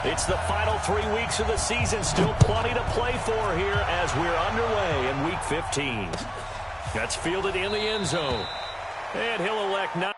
It's the final 3 weeks of the season. Still plenty to play for here as we're underway in Week 15. That's fielded in the end zone. And he'll elect not.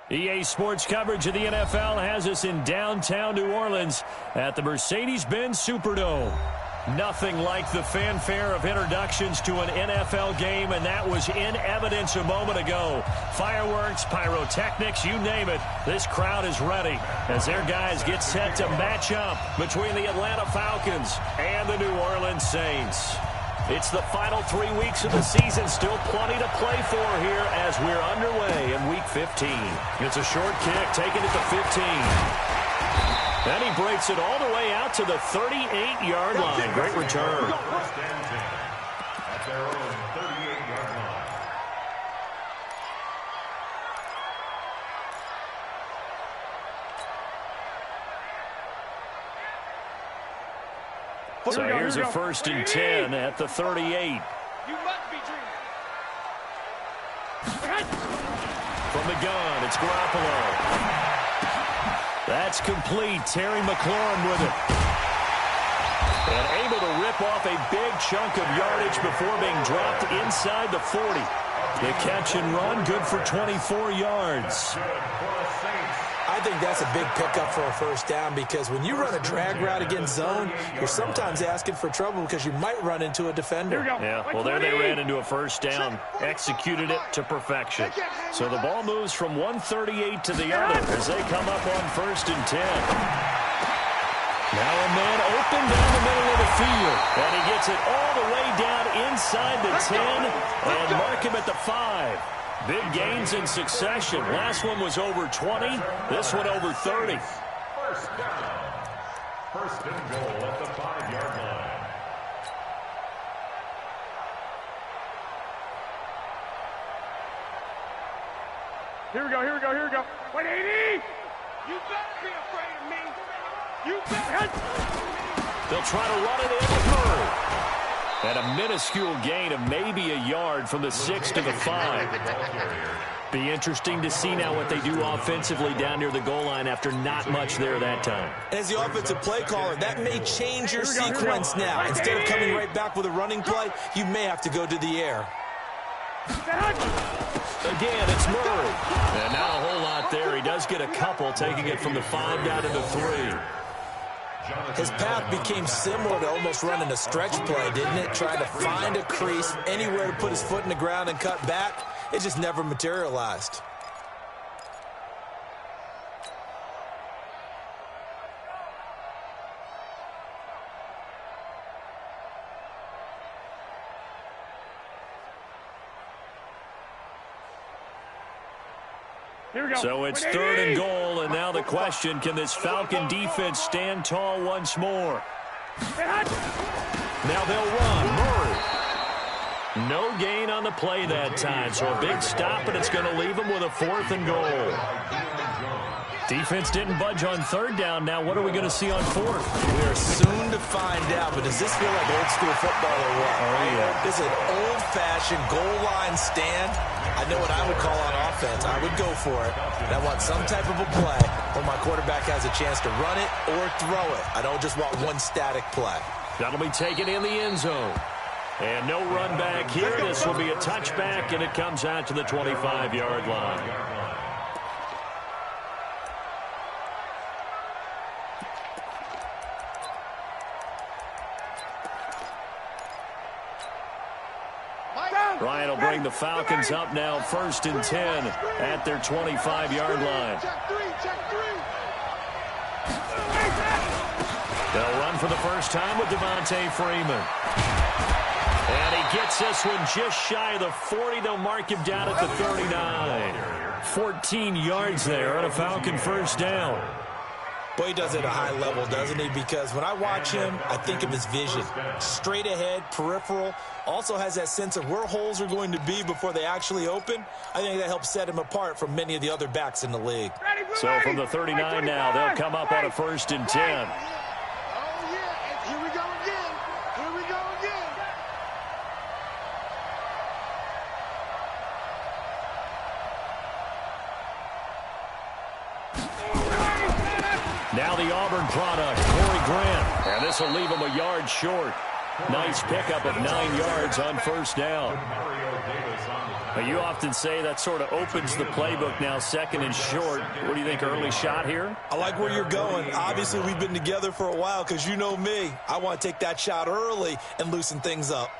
EA Sports coverage of the NFL has us in downtown New Orleans at the Mercedes-Benz Superdome. Nothing like the fanfare of introductions to an NFL game, and that was in evidence a moment ago. Fireworks, pyrotechnics, you name it. This crowd is ready as their guys get set to match up between the Atlanta Falcons and the New Orleans Saints. It's the final 3 weeks of the season. Still plenty to play for here as we're underway in Week 15. It's a short kick, taken at the 15. And he breaks it all the way out to the 38-yard line. Great return. At their own 38-yard line. So here's a 1st and 10 at the 38. You must be dreaming. From the gun, it's Garoppolo. That's complete. Terry McLaurin with it. And able to rip off a big chunk of yardage before being dropped inside the 40. The catch and run, good for 24 yards. I think that's a big pickup for a first down because when you run a drag route against zone, you're sometimes asking for trouble because you might run into a defender. Yeah, well, there they ran into a first down. Executed it to perfection. So the ball moves from 138 to the other as they come up on 1st and 10. Now a man open down the middle of the field. And he gets it all the way down inside the 10 and mark him at the 5. Big gains in succession. Last one was over 20. This one over 30. First down. 1st and goal at the 5-yard line. Here we go. Wait, 80! You better be afraid of me. You better. They'll try to run it in with Murray. And a minuscule gain of maybe a yard from the 6 to the 5. Be interesting to see now what they do offensively down near the goal line after not much there that time. As the offensive play caller, that may change your sequence now. Instead of coming right back with a running play, you may have to go to the air. Again, it's Murray. And not a whole lot there. He does get a couple, taking it from the 5 down to the 3. His path became similar to almost running a stretch play, didn't it? Trying to find a crease, anywhere to put his foot in the ground and cut back. It just never materialized. Here we go. So it's 3rd and goal, and now the question, can this Falcon defense stand tall once more? Now they'll run. Murray. No gain on the play that time, so a big stop, and it's going to leave them with a 4th and goal. Defense didn't budge on 3rd down. Now what are we going to see on 4th? We are soon to find out, but does this feel like old school football or what? Oh, yeah. This is an old-fashioned goal line stand. I know what I would call on offense. I would go for it. And I want some type of a play where my quarterback has a chance to run it or throw it. I don't just want one static play. That'll be taken in the end zone. And no run back here. This will be a touchback, and it comes out to the 25-yard line. Ryan will bring the Falcons up now 1st and 10 at their 25-yard line. They'll run for the first time with Devontae Freeman. And he gets this one just shy of the 40. They'll mark him down at the 39. 14 yards there on a Falcon first down. Boy, he does it at a high level, doesn't he? Because when I watch him, I think of his vision. Straight ahead, peripheral. Also has that sense of where holes are going to be before they actually open. I think that helps set him apart from many of the other backs in the league. So from the 39 now, they'll come up on a 1st and 10. Oh, yeah. Here we go again. Here we go again. Now the Auburn product, Corey Grant. And this will leave him a yard short. Nice pickup of 9 yards on 1st down. Now, you often say that sort of opens the playbook now, 2nd and short. What do you think, early shot here? I like where you're going. Obviously, we've been together for a while because you know me. I want to take that shot early and loosen things up.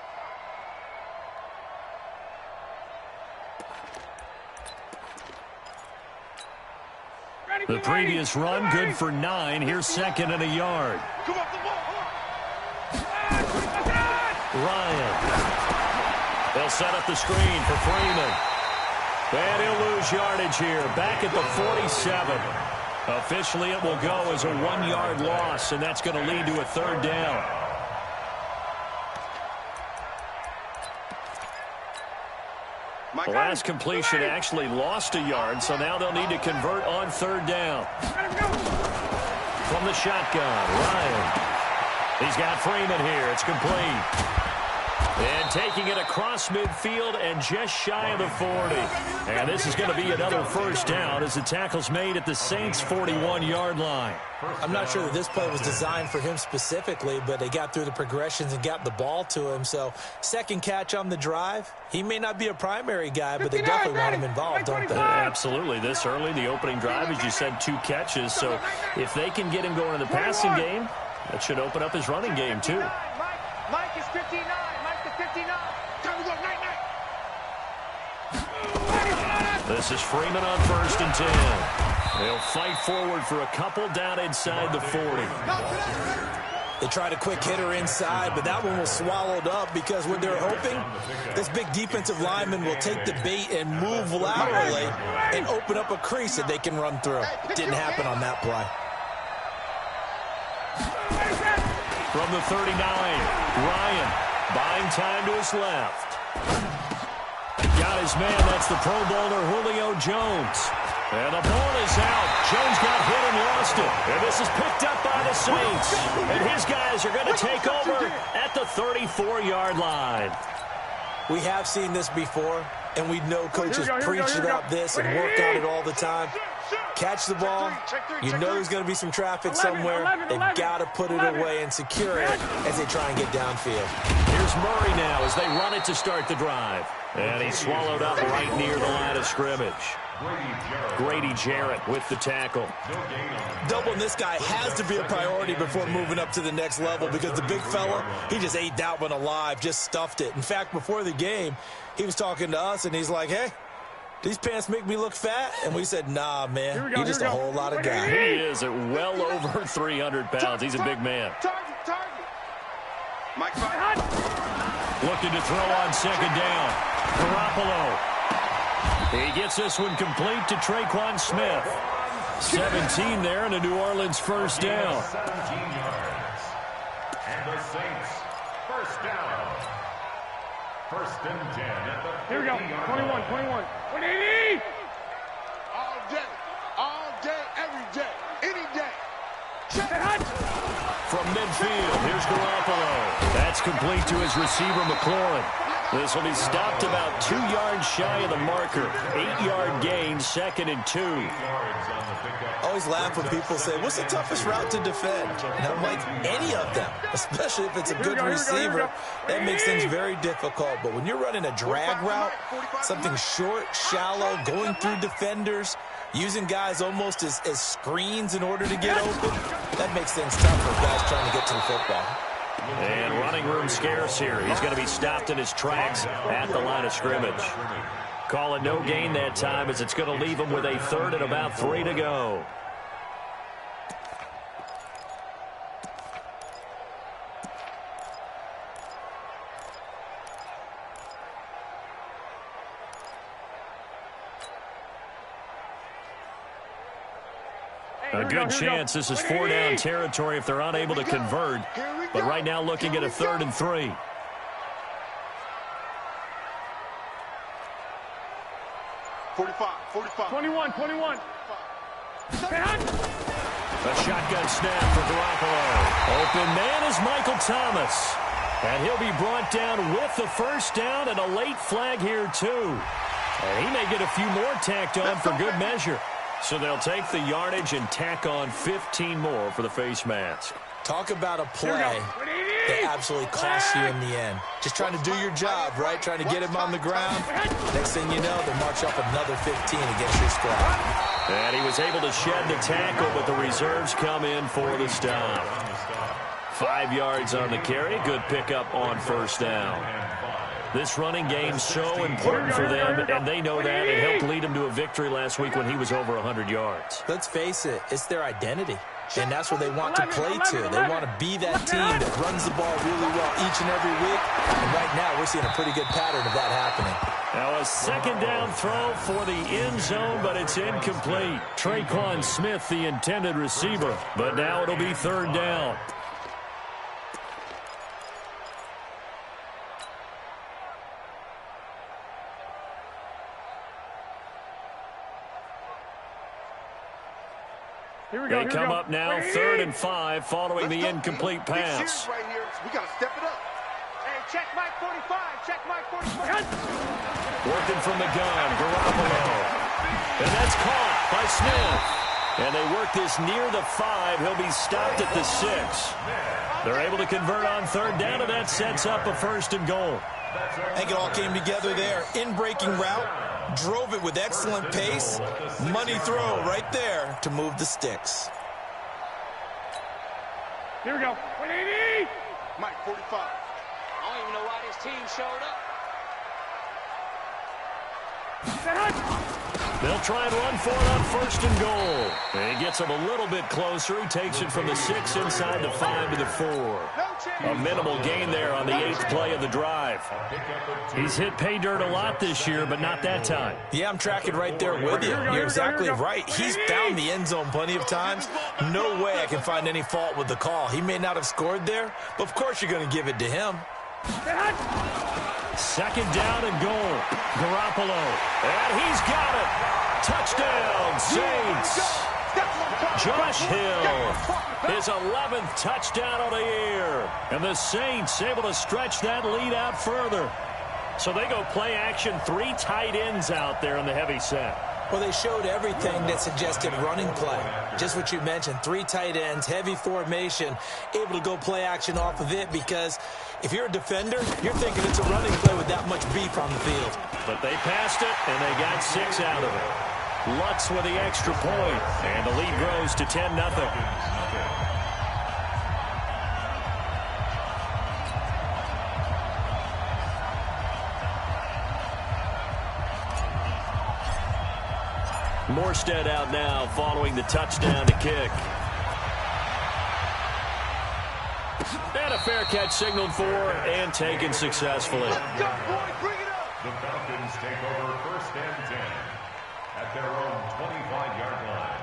The previous run, good for 9. Here's 2nd and a yard. Ryan. They'll set up the screen for Freeman. And he'll lose yardage here. Back at the 47. Officially, it will go as a 1-yard loss, and that's going to lead to a 3rd down. The last completion actually lost a yard, so now they'll need to convert on 3rd down. From the shotgun, Ryan. He's got Freeman here. It's complete. And taking it across midfield and just shy of the 40. And this is going to be another 1st down as the tackle's made at the Saints' 41-yard line. I'm not sure that this play was designed for him specifically, but they got through the progressions and got the ball to him. So 2nd catch on the drive. He may not be a primary guy, but they definitely want him involved, don't they? Absolutely. This early, the opening drive, as you said, 2 catches. So if they can get him going in the passing game, that should open up his running game, too. Mike is 59. Mike the 59. Time to go, night. This is Freeman on 1st and 10. They'll fight forward for a couple down inside the 40. They tried a quick hitter inside, but that one was swallowed up because what they're hoping, this big defensive lineman will take the bait and move laterally and open up a crease that they can run through. Didn't happen on that play. From the 39, Ryan buying time to his left. Got his man, that's the Pro Bowler Julio Jones. And the ball is out. Jones got hit and lost it. And this is picked up by the Saints. And his guys are going to take over at the 34-yard line. We have seen this before, and we know coaches preach about this and work on it all the time. Catch the ball. You know there's going to be some traffic somewhere. They've got to put it away and secure it as they try and get downfield. Here's Murray now as they run it to start the drive. And he's swallowed up right near the line of scrimmage. Grady Jarrett with the tackle. Doubling this guy has to be a priority before moving up to the next level because the big fella, he just ate that one alive, just stuffed it. In fact, before the game, he was talking to us, and he's like, hey, these pants make me look fat? And we said, nah, man, you're just a whole lot of guy. He is at well over 300 pounds. He's a big man. Target. Mike, Looking to throw on 2nd down. Garoppolo. He gets this one complete to Traquan Smith. 17 there and a New Orleans first down. 17 yards. And the Saints, first down. First and 10 at the 50. Here we go. 21, 180. All day, every day, any day. From midfield, here's Garoppolo. That's complete to his receiver, McLaurin. This will be stopped about 2 yards shy of the marker. 8-yard gain, 2nd and 2. I always laugh when people say, what's the toughest route to defend? And I'm like, any of them, especially if it's a good receiver. That makes things very difficult. But when you're running a drag route, something short, shallow, going through defenders, using guys almost as screens in order to get open, that makes things tough for guys trying to get to the football. And running room scarce here. He's going to be stopped in his tracks at the line of scrimmage. Call it no gain that time as it's going to leave him with a 3rd and about 3 to go. A good chance this is 4-down territory if they're unable to convert. But right now looking at a 3rd and 3. $45. 21. A shotgun snap for Garoppolo. Open man is Michael Thomas. And he'll be brought down with the first down and a late flag here too. And he may get a few more tacked on for good measure. So they'll take the yardage and tack on 15 more for the face mask. Talk about a play that absolutely costs you in the end. Just trying to do your job, right? Trying to get him on the ground. Next thing you know, they march up another 15 against your squad. And he was able to shed the tackle, but the reserves come in for the stop. 5 yards on the carry. Good pickup on first down. This running game's so important for them, and they know that. It helped lead them to a victory last week when he was over 100 yards. Let's face it, it's their identity. And that's what they want to play to. They want to be that team that runs the ball really well each and every week. And right now, we're seeing a pretty good pattern of that happening. Now a 2nd down throw for the end zone, but it's incomplete. Traquan Smith, the intended receiver. But now it'll be 3rd down. They come up now, 3rd and 5, following the incomplete pass. Right here. We got to step it up. Hey, check Mike 45. Check Mike 45. Working from the gun, Garoppolo. And that's caught by Smith. And they work this near the 5. He'll be stopped at the 6. They're able to convert on 3rd down, and that sets up a 1st and goal. I think it all came together there. In-breaking route. Drove it with excellent pace. Money throw right there to move the sticks. Here we go. 180. Mike 45. I don't even know why this team showed up. They'll try and run for it on 1st and goal. And he gets him a little bit closer. He takes it from the 6 inside the 5 to the 4. A minimal gain there on the 8th play of the drive. He's hit pay dirt a lot this year, but not that time. Yeah, I'm tracking right there with you. You're exactly right. He's found the end zone plenty of times. No way I can find any fault with the call. He may not have scored there, but of course you're going to give it to him. 2nd down and goal. Garoppolo. And he's got it. Touchdown, Saints. Josh Hill, his 11th touchdown of the year. And the Saints able to stretch that lead out further. So they go play action, 3 tight ends out there in the heavy set. Well, they showed everything that suggested running play. Just what you mentioned, 3 tight ends, heavy formation, able to go play action off of it because if you're a defender, you're thinking it's a running play with that much beef on the field. But they passed it, and they got 6 out of it. Lutz with the extra point, and the lead grows to 10-0. Morstead out now following the touchdown to kick. And a fair catch signaled for and taken successfully. The Falcons take over 1st and 10. at their own 25-yard line.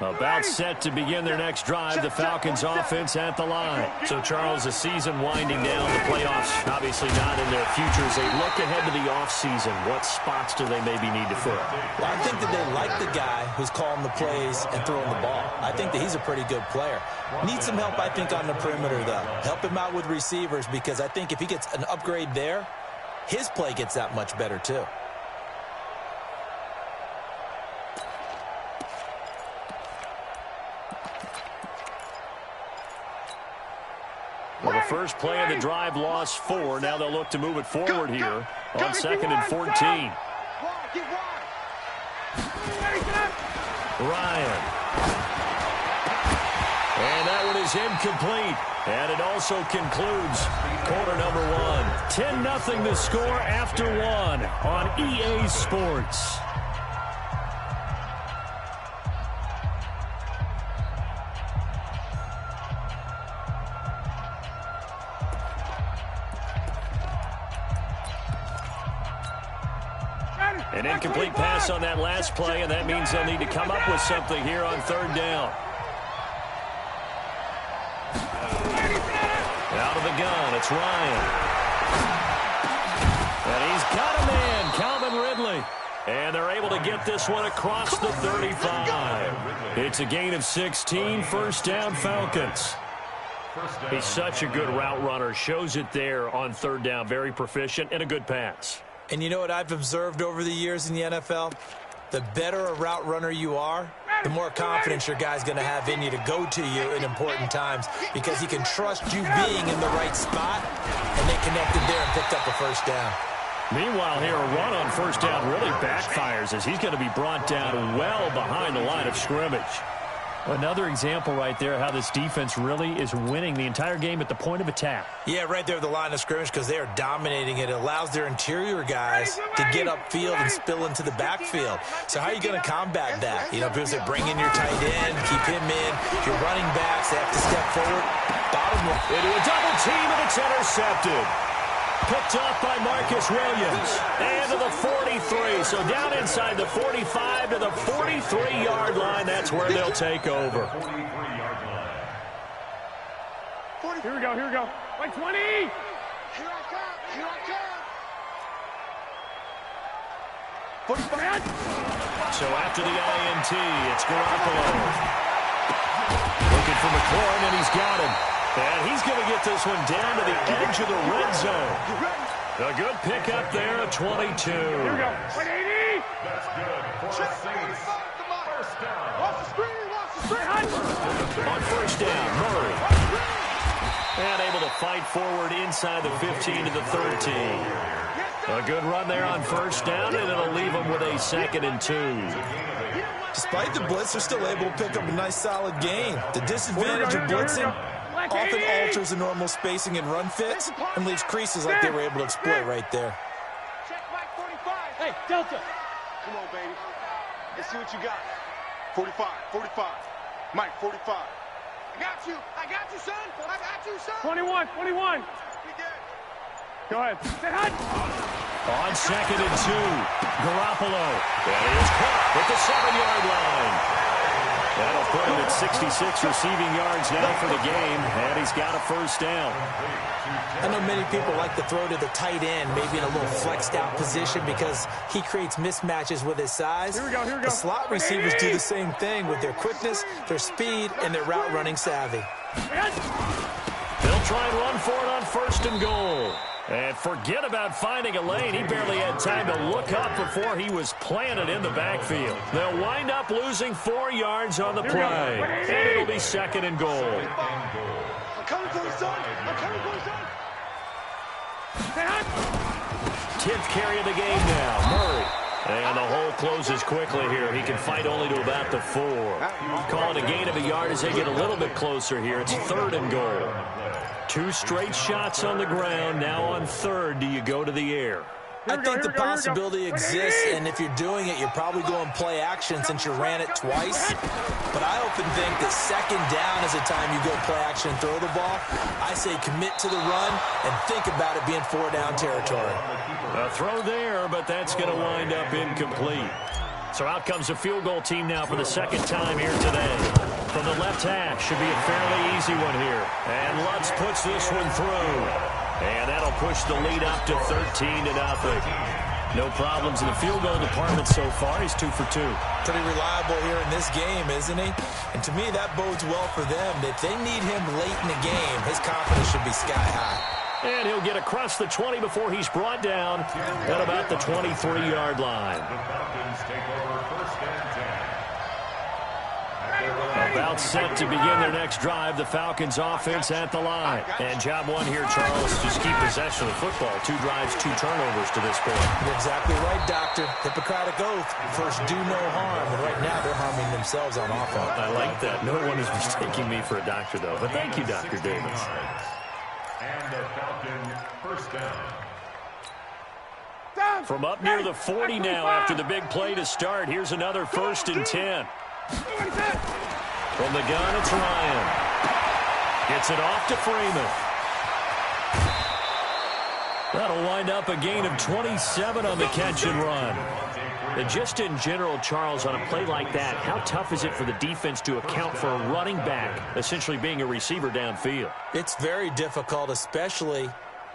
About set to begin their next drive, the Falcons offense at the line. So, Charles, the season winding down, the playoffs obviously not in their futures. They look ahead to the offseason. What spots do they maybe need to fill? Well, I think that they like the guy who's calling the plays and throwing the ball. I think that he's a pretty good player. Needs some help, I think, on the perimeter, though. Help him out with receivers, because I think if he gets an upgrade there, his play gets that much better, too. Well, the first play of the drive lost 4. Now they'll look to move it forward here on 2nd and 14. Ryan. And that one is incomplete. And it also concludes quarter number 1. 10-0 the score after 1 on EA Sports. An incomplete pass on that last play, and that means they'll need to come up with something here on 3rd down. Out of the gun, it's Ryan. And he's got a man, Calvin Ridley. And they're able to get this one across the 35. It's a gain of 16, 1st down Falcons. He's such a good route runner. Shows it there on 3rd down. Very proficient and a good pass. And you know what I've observed over the years in the NFL? The better a route runner you are, the more confidence your guy's going to have in you to go to you in important times, because he can trust you being in the right spot, and they connected there and picked up a 1st down. Meanwhile here, a run on 1st down really backfires as he's going to be brought down well behind the line of scrimmage. Another example right there how this defense really is winning the entire game at the point of attack. Yeah, right there at the line of scrimmage, because they are dominating it. It allows their interior guys to get upfield and spill into the backfield. So how are you going to combat that? You know, because they bring in your tight end, keep him in. Your running backs, they have to step forward. Bottom line. Into a double team, and it's intercepted. Picked off by Marcus Williams. And to the 43. So down inside the 45 to the 43-yard line. That's where they'll take over. Here we go, here we go. Like 20. Here I come, here I come. 45. So after the INT, it's Garoppolo. Looking for McLaurin, and he's got him. And he's going to get this one down to the edge of the red zone. A good pickup there, a 22. Here we go. 180. That's good for the Saints. 1st down. Watch the screen, watch the screen. On 1st down, Murray. And able to fight forward inside the 15 to the 13. A good run there on 1st down, and it'll leave them with a 2nd and 2. Despite the blitz, they're still able to pick up a nice, solid gain. The disadvantage of blitzing often alters the normal spacing and run fits and leaves creases like they were able to exploit right there. Check Mike 45. Hey, Delta. Come on, baby. Let's see what you got. 45, 45. Mike, 45. I got you, son. I got you, son. 21, 21. Go ahead. Say hi. On 2nd and 2, Garoppolo. And he is caught at the 7-yard line. That'll put him at 66 receiving yards now for the game, and he's got a 1st down. I know many people like to throw to the tight end, maybe in a little flexed out position, because he creates mismatches with his size. Here we go, here we go. The slot receivers do the same thing with their quickness, their speed, and their route running savvy. They'll try and run for it on 1st and goal. And forget about finding a lane. He barely had time to look up before he was planted in the backfield. They'll wind up losing 4 yards on the play. And it'll be 2nd and goal. I'm coming for you, son. I'm coming for you, son. 10th carry of the game now. Murray. And the hole closes quickly here. He can fight only to about the 4. Calling a gain of a yard as they get a little bit closer here. It's 3rd and goal. 2 straight shots on the ground. Now on 3rd, do you go to the air? I think the possibility exists, and if you're doing it, you're probably going play action since you ran it twice. But I often think that second down is the time you go play action and throw the ball. I say commit to the run and think about it being 4-down territory. A throw there, but that's going to wind up incomplete. So out comes a field goal team now for the second time here today. From the left hash, should be a fairly easy one here. And Lutz puts this one through. And that'll push the lead up to 13-0. No problems in the field goal department so far. He's 2 for 2. Pretty reliable here in this game, isn't he? And to me, that bodes well for them. If they need him late in the game, his confidence should be sky high. And he'll get across the 20 before he's brought down at about the 23-yard line. The Falcons take over first and 10. About set to begin their next drive, the Falcons offense at the line. And job one here, Charles, just keep possession of the football. 2 drives, 2 turnovers to this point. You're exactly right, Doctor. Hippocratic oath. First, do no harm. And right now, they're harming themselves on offense. I like that. No one is mistaking me for a doctor, though. But thank you, Dr. Davis. And the Falcons first down. From up near the 40 now after the big play to start. Here's another 1st and 10. From the gun, it's Ryan. Gets it off to Freeman. That'll wind up a gain of 27 on the catch and run. And just in general, Charles, on a play like that, how tough is it for the defense to account for a running back essentially being a receiver downfield? It's very difficult, especially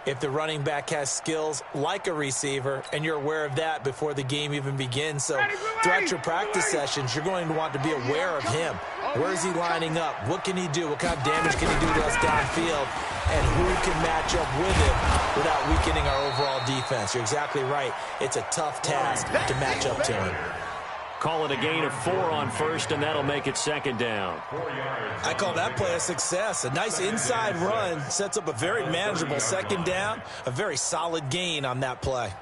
if the running back has skills like a receiver, and you're aware of that before the game even begins. So throughout your practice sessions, you're going to want to be aware of him. Where is he lining up? What can he do? What kind of damage can he do to us downfield? And who can match up with him without weakening our overall defense? You're exactly right. It's a tough task to match up to him. Call it a gain of 4 on first, and that'll make it second down. I call that play a success. A nice inside run sets up a very manageable second down. A very solid gain on that play.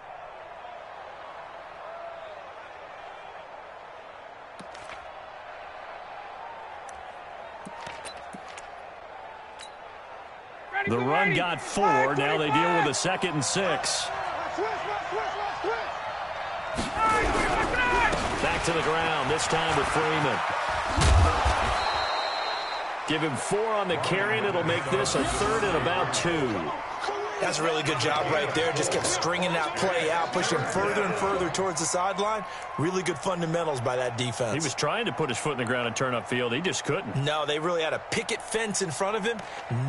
The run got 4. Now they deal with a 2nd and 6. Back to the ground, this time with Freeman. Give him 4 on the carry, and it'll make this a 3rd and about 2. That's a really good job right there. Just kept stringing that play out, pushing him further and further towards the sideline. Really good fundamentals by that defense. He was trying to put his foot in the ground and turn upfield. He just couldn't. No, they really had a picket fence in front of him.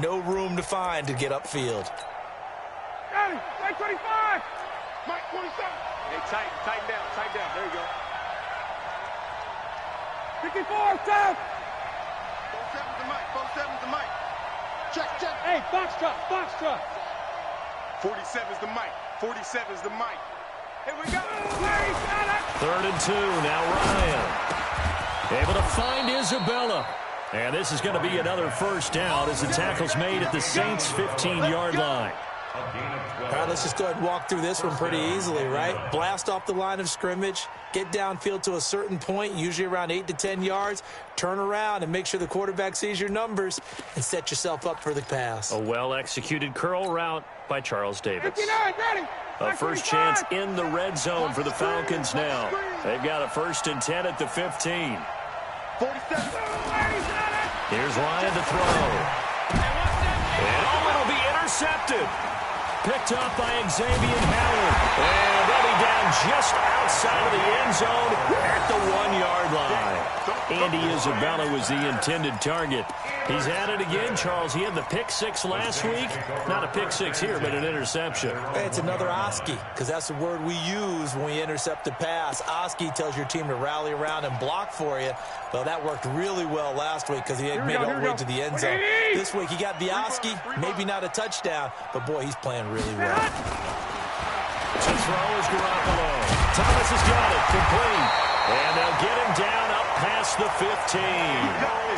No room to find to get upfield. Got him. Mike 25. Mike 27. Hey, tighten down. There you go. 54, South. 47's the Mike. 47's the Mike. Check. Hey, box truck. 47's the Mike. 47's the Mike. Here we go. 3rd and 2. Now Ryan. Able to find Isabella. And this is going to be another first down as the tackle's made at the Saints' 15-yard line. All right, let's just go ahead and walk through this one pretty easily, right? Blast off the line of scrimmage, get downfield to a certain point, usually around 8 to 10 yards, turn around and make sure the quarterback sees your numbers and set yourself up for the pass. A well-executed curl route by Charles Davis. 59, ready. A first chance in the red zone for the Falcons now. They've got a 1st and 10 at the 15. 47. Here's Ryan to throw. And it'll be intercepted. Picked up by Xavier Howard. And they'll be down just outside of the end zone at the 1-yard line. Andy Isabella was the intended target. He's at it again, Charles. He had the pick 6 last week. Not a pick 6 here, but an interception. Hey, it's another Oski, because that's the word we use when we intercept a pass. Oski tells your team to rally around and block for you. Well, that worked really well last week because he had made it all the way to the end zone. This week, he got the Oski, maybe not a touchdown, but, boy, he's playing really well. To throw is Garoppolo. Thomas has got it, complete. And they'll get him down up past the 15.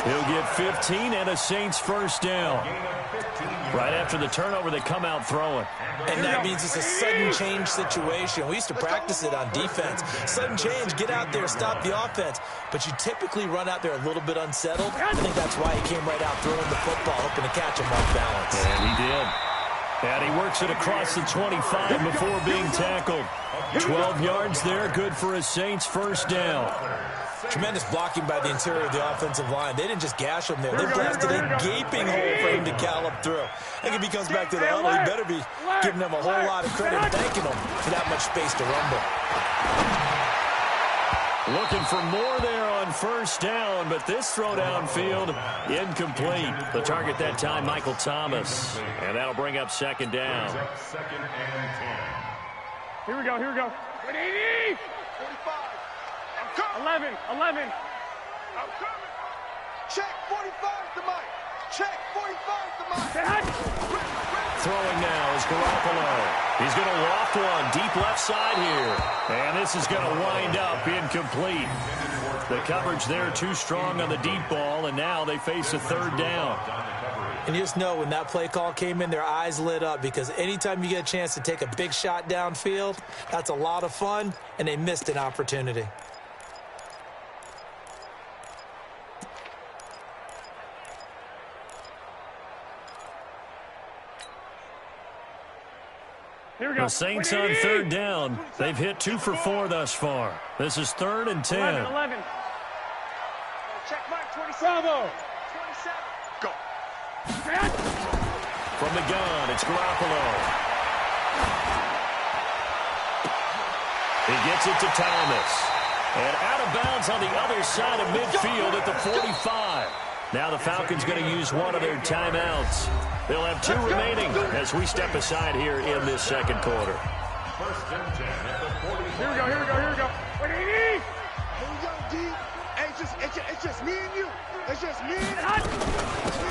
He'll get 15 and a Saints first down. Right after the turnover, they come out throwing. And that means it's a sudden change situation. We used to practice it on defense. Sudden change, get out there, stop the offense. But you typically run out there a little bit unsettled. I think that's why he came right out throwing the football, hoping to catch him off balance. And he did. And he works it across the 25 before being tackled. 12 yards there, good for a Saints first down. Tremendous blocking by the interior of the offensive line. They didn't just gash him there. They blasted a gaping hole for him to gallop through. I think if he comes back to the huddle, he better be giving them a whole lot of credit and thanking them for that much space to rumble. Looking for more there on first down, but this throw downfield, incomplete. The target that time, Michael Thomas. And that'll bring up second down. Second and 10. Here we go, here we go. 180! 45. I'm coming. 11, 11. I'm coming. Check 45 to Mike. Check 45 to Mike. Say hi. Throwing now is Garoppolo. He's going to loft one deep left side here. And this is going to wind up incomplete. The coverage there too strong on the deep ball, and now they face a third down. And you just know when that play call came in, their eyes lit up, because anytime you get a chance to take a big shot downfield, that's a lot of fun, and they missed an opportunity. Here we go. The Saints on third down. They've hit 2 for 4 thus far. This is 3rd and 10. 11. Check Mike 27. Bravo. 27. Go. From the gun, it's Garoppolo. He gets it to Thomas. And out of bounds on the other side of midfield at the 45. Now the Falcons going to use one of their timeouts. They'll have 2 remaining as we step aside here in this second quarter. First and 10 at the 40. Here we go, here we go, here we go. 180! Here we go, D. Hey, it's just me and you. It's just me and you.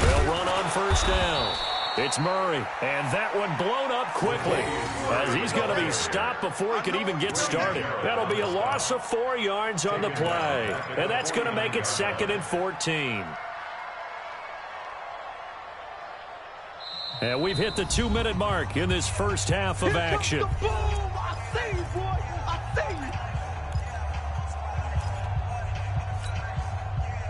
They'll run on first down. It's Murray, and that one blown up quickly as he's going to be stopped before he could even get started. That'll be a loss of 4 yards on the play, and that's going to make it 2nd and 14. And we've hit the 2-minute mark in this first half of action. Boom! I see you, boy. I see you.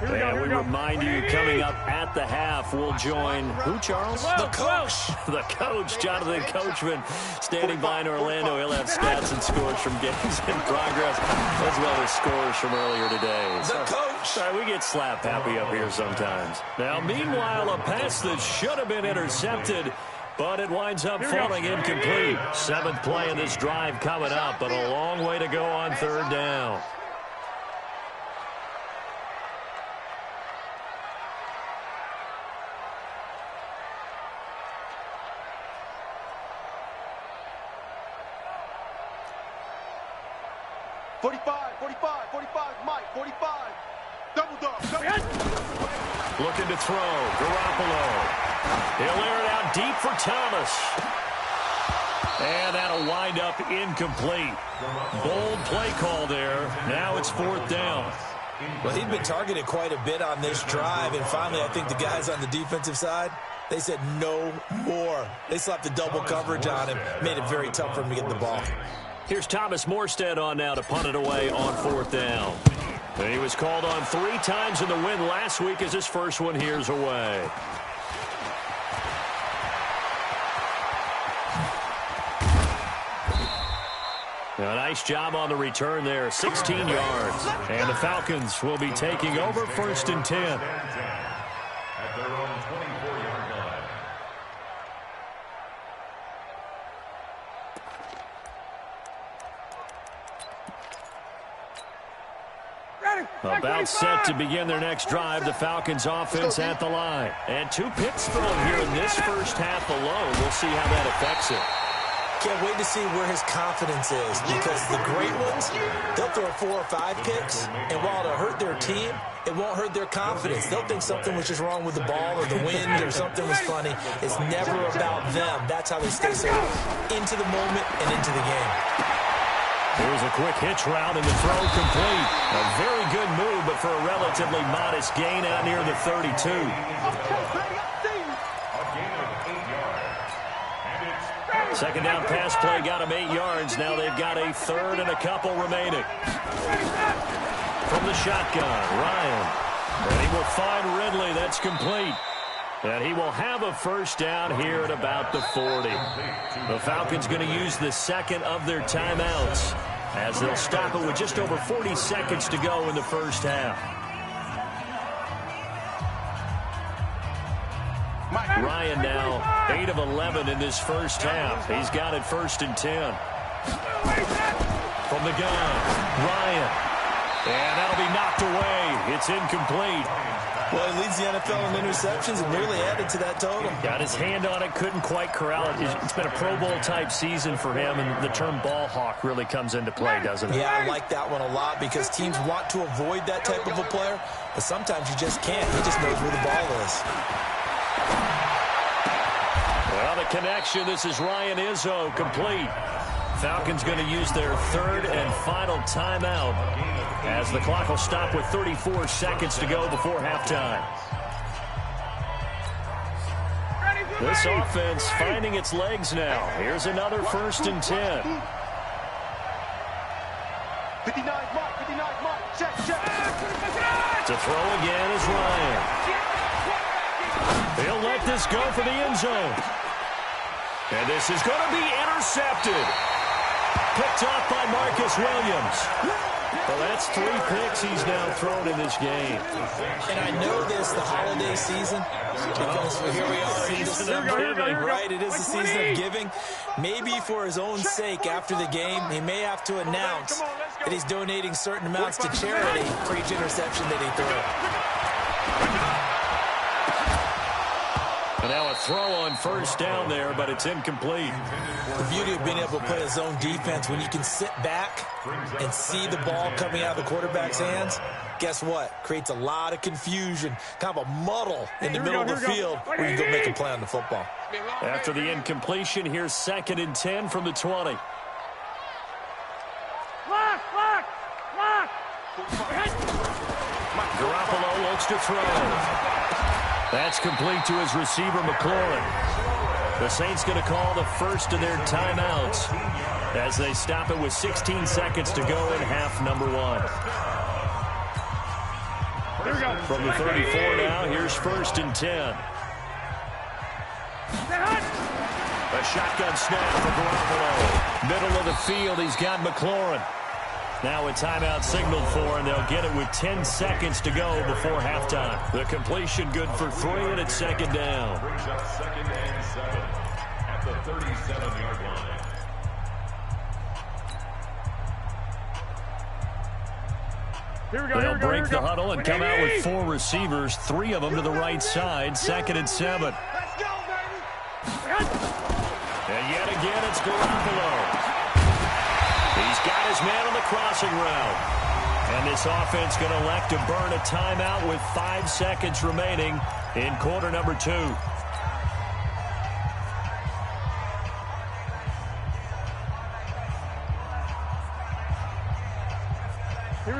And we remind you, coming up at the half, we'll join who, Charles? The coach. The coach, Jonathan Coachman, standing by in Orlando. He'll have stats and scores from games in progress, as well as scores from earlier today. The coach. Sorry, we get slap happy up here sometimes. Now, meanwhile, a pass that should have been intercepted, but it winds up falling incomplete. 7th play in this drive coming up, but a long way to go on third down. Mike, 45. Double dog. Looking to throw. Garoppolo. He'll air it out deep for Thomas. And that'll wind up incomplete. Bold play call there. Now it's 4th down. Well, he'd been targeted quite a bit on this drive, and finally I think the guys on the defensive side, they said no more. They slapped the double coverage on him, made it very tough for him to get the ball. Here's Thomas Morstead on now to punt it away on 4th down. And he was called on 3 times in the win last week as his first one here's away. A nice job on the return there, 16 yards. And the Falcons will be taking over 1st and 10. At their own 24-yard line. About set to begin their next drive, the Falcons offense at the line. And 2 picks thrown here in this first half alone. We'll see how that affects it. Can't wait to see where his confidence is, because the great ones, they'll throw 4 or 5 picks, and while it'll hurt their team, it won't hurt their confidence. They'll think something was just wrong with the ball or the wind or something was funny. It's never about them. That's how they stay so into the moment and into the game. Here's a quick hitch route and the throw complete. A very good move, but for a relatively modest gain out near the 32. Second down pass play got him 8 yards. Now they've got a 3rd and a couple remaining. From the shotgun, Ryan. And he will find Ridley. That's complete. And he will have a first down here at about the 40. The Falcons going to use the second of their timeouts as they'll stop it with just over 40 seconds to go in the first half. Ryan now 8 of 11 in this first half. He's got it 1st and 10. From the gun, Ryan. And that'll be knocked away. It's incomplete. Well, he leads the NFL in interceptions and nearly added to that total. Got his hand on it, couldn't quite corral it. It's been a Pro Bowl-type season for him, and the term ball hawk really comes into play, doesn't it? Yeah, I like that one a lot because teams want to avoid that type of a player, but sometimes you just can't. He just knows where the ball is. Well, the connection, this is Ryan Izzo, complete. Falcons going to use their 3rd and final timeout as the clock will stop with 34 seconds to go before halftime. This offense finding its legs now. Here's another 1st and 10. 59 mark, 59 mark, check. To throw again is Ryan. He'll let this go for the end zone. And this is going to be intercepted. Picked off by Marcus Williams. Well, that's 3 picks he's now thrown in this game. And I know this, the holiday season, because here we are in Season of giving. right? It is the season of giving. Maybe for his own sake after the game, he may have to announce that he's donating certain amounts to charity for each interception that he threw. And now a throw on 1st down there, but it's incomplete. The beauty of being able to play a zone defense, when you can sit back and see the ball coming out of the quarterback's hands, guess what? Creates a lot of confusion, kind of a muddle in the middle of the field where you go make a play on the football. After the incompletion, here's 2nd and 10 from the 20. Garoppolo looks to throw. That's complete to his receiver, McLaurin. The Saints going to call the 1st of their timeouts as they stop it with 16 seconds to go in half number 1. From the 34 now, here's 1st and 10. A shotgun snap for Garoppolo. Middle of the field, he's got McLaurin. Now a timeout signaled for, and they'll get it with 10 seconds to go before halftime. The completion good for 3, and it's 2nd down. Brings up 2nd and 7 at the 37-yard line. They'll break the huddle and come out with 4 receivers, 3 of them to the right side. 2nd and 7. Let's go, baby. And yet again, it's Garoppolo. He's got his man on the crossing route. And this offense going to elect to burn a timeout with 5 seconds remaining in quarter number 2.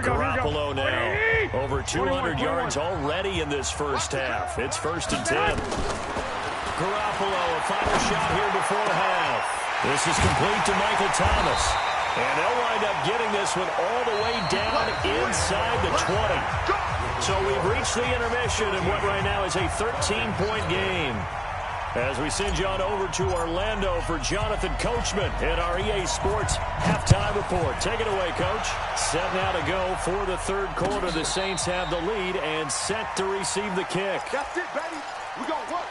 Garoppolo now over 200 yards already in this first half. It's 1st and 10. Garoppolo, a final shot here before half. This is complete to Michael Thomas. And they'll wind up getting this one all the way down inside the 20. So we've reached the intermission in what right now is a 13-point game. As we send you on over to Orlando for Jonathan Coachman at our EA Sports Halftime Report. Take it away, Coach. Set now to go for the 3rd quarter. The Saints have the lead and set to receive the kick. That's it, baby. We're going to work.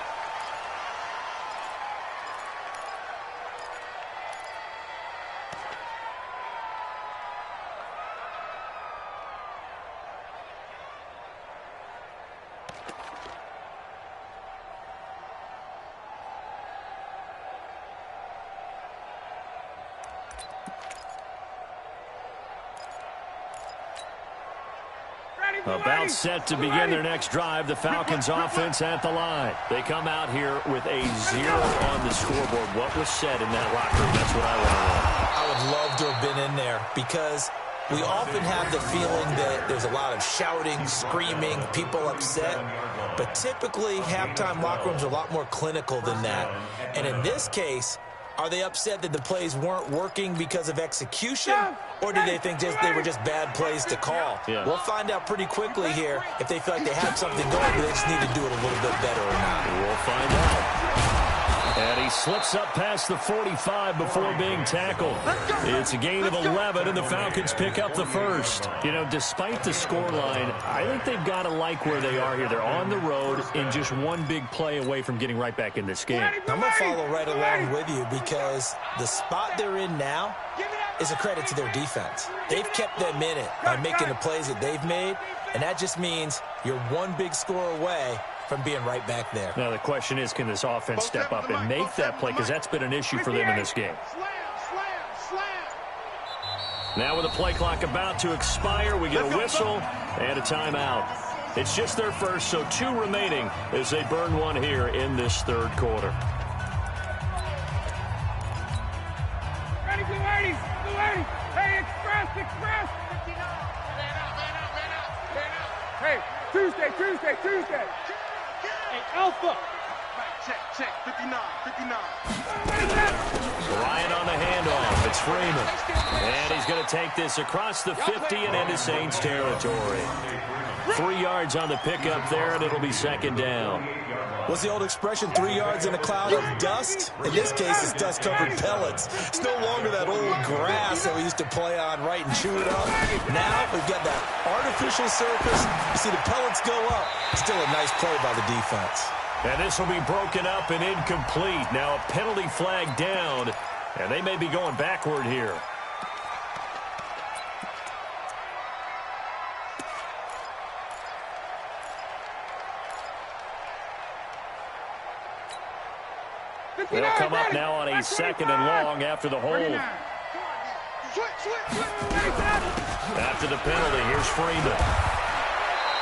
About set to begin their next drive. The Falcons offense at the line. They come out here with a 0 on the scoreboard. What was said in that locker room? That's what I want to know. I would love to have been in there because we often have the feeling that there's a lot of shouting, screaming, people upset. But typically, halftime locker rooms are a lot more clinical than that. And in this case, Are they upset that the plays weren't working because of execution? Or do they think they were just bad plays to call? Yeah. We'll find out pretty quickly here if they feel like they have something going, but they just need to do it a little bit better or not. We'll find out. And he slips up past the 45 before being tackled. It's a gain of 11, and the Falcons pick up the first. You know, despite the scoreline, I think they've got to like where they are here. They're on the road and just one big play away from getting right back in this game. I'm going to follow right along with you because the spot they're in now is a credit to their defense. They've kept them in it by making the plays that they've made, and that just means you're one big score away from being right back there. Now the question is, can this offense step up and make that play? Because that's been an issue for them in this game. Now with the play clock about to expire, we get a whistle and a timeout. It's just their first, so 2 remaining as they burn one here in this third quarter. Ready, blue 80s, blue 80s. Hey, express. Hey, Tuesday. Hey, Alpha. Check, 59. Ryan on the handoff. It's Freeman. And he's going to take this across the 50 and into Saints territory. 3 yards on the pickup there, and it'll be second down. What's the old expression, 3 yards in a cloud of dust? In this case, it's dust-covered pellets. It's no longer that old grass that we used to play on, right, and chew it up. Now we've got that artificial surface. You see the pellets go up. Still a nice play by the defense. And this will be broken up and incomplete. Now a penalty flag down, and they may be going backward here. They'll come up now on a second and long after the hold. After the penalty, here's Freeman.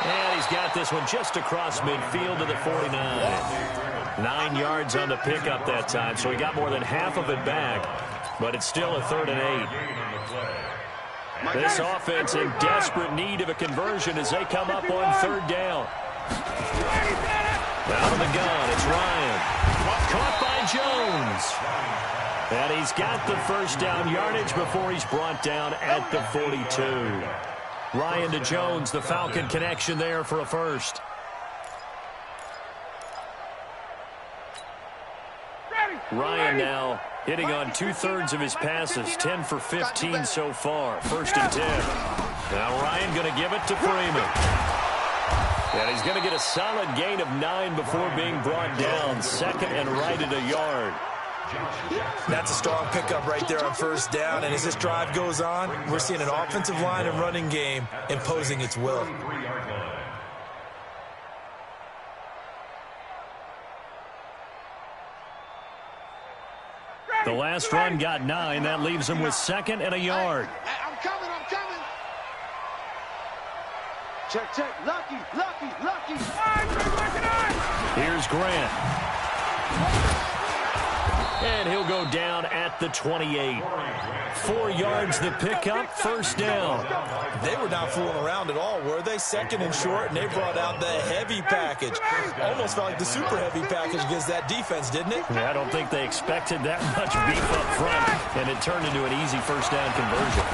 And he's got this one just across midfield to the 49. 9 yards on the pickup that time, so he got more than half of it back, but it's still a 3rd and 8. This offense in desperate need of a conversion as they come up on 3rd down. Out of the gun, it's Ryan. Caught by Jones. And he's got the first down yardage before he's brought down at the 42. Ryan to Jones, the Falcon connection there for a first. Ryan now hitting on 2/3 of his passes, 10 for 15 so far. 1st and 10. Now Ryan going to give it to Freeman. And he's going to get a solid gain of 9 before being brought down. 2nd and right at a yard. That's a strong pickup right there on 1st down. And as this drive goes on, we're seeing an offensive line and running game imposing its will. The last run got 9. That leaves him with 2nd and a yard. I'm coming. Check. Lucky. Here's Grant. And he'll go down at the 28. 4 yards the pickup, 1st down. They were not fooling around at all, were they? 2nd and short, and they brought out the heavy package. Almost felt like the super heavy package against that defense, didn't it? Yeah, I don't think they expected that much beef up front, and it turned into an easy 1st down conversion.